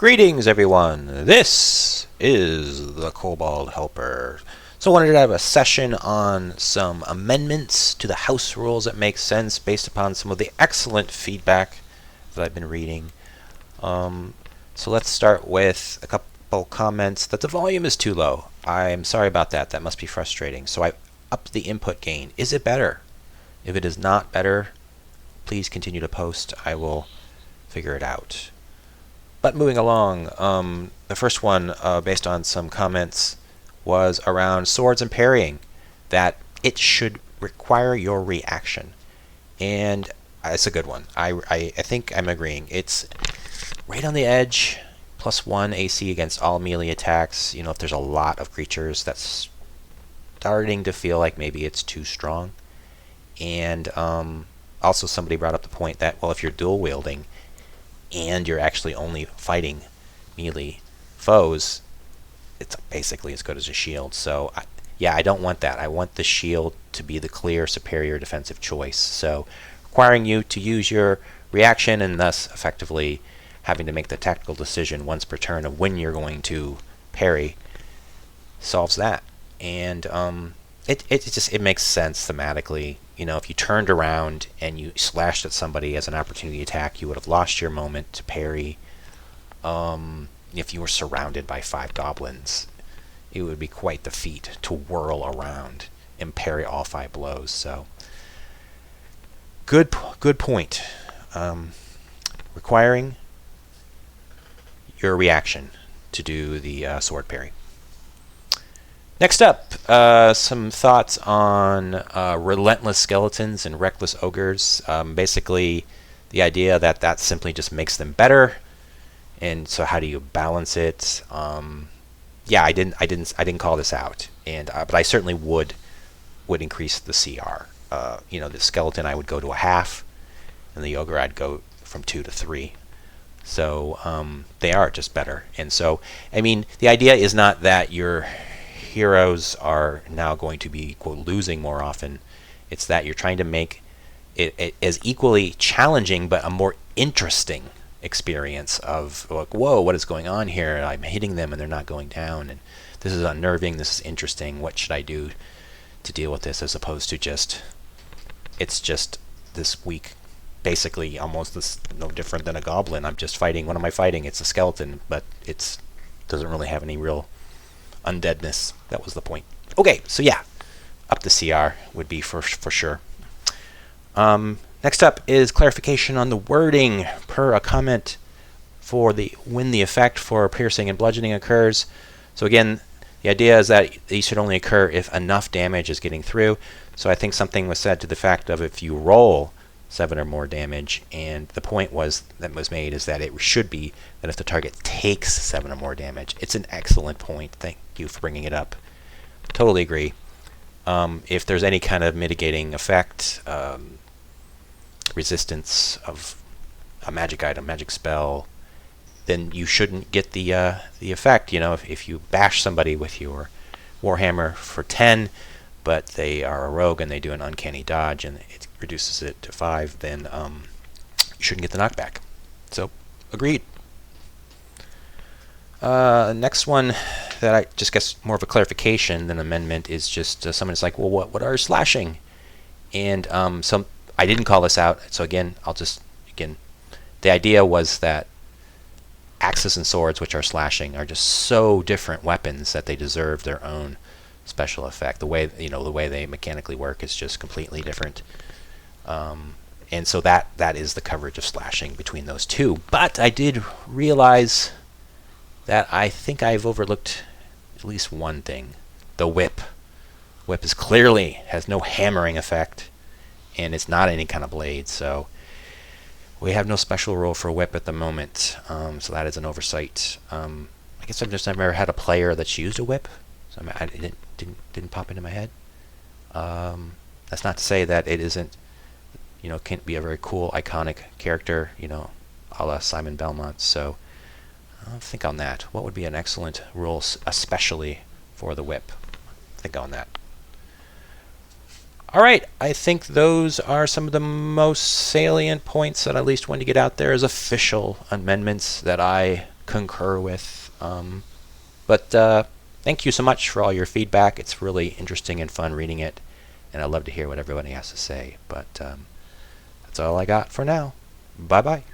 Greetings, everyone. This is the Kobold Helper. So I wanted to have a session on some amendments to the house rules that make sense based upon some of the excellent feedback that I've been reading. So let's start with a couple comments that the volume is too low. I'm sorry about that. That must be frustrating. So I upped the input gain. Is it better? If it is not better, please continue to post. I will figure it out. But moving along, the first one, based on some comments, was around swords and parrying, that it should require your reaction. And it's a good one. I think I'm agreeing. It's right on the edge, +1 AC against all melee attacks. You know, if there's a lot of creatures, that's starting to feel like maybe it's too strong. And also somebody brought up the point that, well, if you're dual wielding, and you're actually only fighting melee foes, it's basically as good as a shield. So yeah, I don't want that. I want the shield to be the clear superior defensive choice. So requiring you to use your reaction and thus effectively having to make the tactical decision once per turn of when you're going to parry solves that. And it makes sense thematically. You know, if you turned around and you slashed at somebody as an opportunity attack, you would have lost your moment to parry. If you were surrounded by 5 goblins, it would be quite the feat to whirl around and parry all 5 blows. So, good point. Requiring your reaction to do the sword parry. Next up, some thoughts on relentless skeletons and reckless ogres. Basically, the idea that that simply just makes them better, and so how do you balance it? Yeah, I didn't call this out, and but I certainly would increase the CR. You know, the skeleton I would go to a half, and the ogre I'd go from 2 to 3. So they are just better, and so I mean, the idea is not that you're heroes are now going to be, quote, losing more often. It's that you're trying to make it as equally challenging but a more interesting experience of, like, whoa, what is going on here? I'm hitting them and they're not going down, and this is unnerving, this is interesting, what should I do to deal with this, as opposed to just, it's just this weak, basically almost this, no different than a goblin. I'm just fighting, what am I fighting? It's a skeleton, but it's doesn't really have any real undeadness. That was the point. Okay, so yeah, up the CR would be for sure. Next up is clarification on the wording per a comment for the when the effect for piercing and bludgeoning occurs. So again, the idea is that these should only occur if enough damage is getting through. So I think something was said to the fact of if you roll 7 or more damage, and the point was that was made is that it should be that if the target takes 7 or more damage. It's an excellent point. Thank you for bringing it up. Totally agree. If there's any kind of mitigating effect, resistance of a magic item, magic spell, then you shouldn't get the effect. You know, if you bash somebody with your Warhammer for 10, but they are a rogue and they do an uncanny dodge and it reduces it to 5, then you shouldn't get the knockback. So, agreed. Next one that I just guess more of a clarification than amendment is just someone's like, well, what are slashing? And so I didn't call this out. So again, the idea was that axes and swords, which are slashing, are just so different weapons that they deserve their own special effect. The way they mechanically work is just completely different. And so that is the coverage of slashing between those two. But I did realize that I think I've overlooked at least one thing. The whip. Whip is clearly has no hammering effect, and it's not any kind of blade, so we have no special rule for whip at the moment. So that is an oversight. I guess I've just never had a player that's used a whip. So it didn't pop into my head. That's not to say that it isn't, can't be a very cool, iconic character, a la Simon Belmont. So I'll think on that. What would be an excellent rule, especially for the whip? Think on that. All right, I think those are some of the most salient points that I at least wanted to get out there as official amendments that I concur with. But thank you so much for all your feedback. It's really interesting and fun reading it, and I love to hear what everybody has to say. But that's all I got for now. Bye-bye.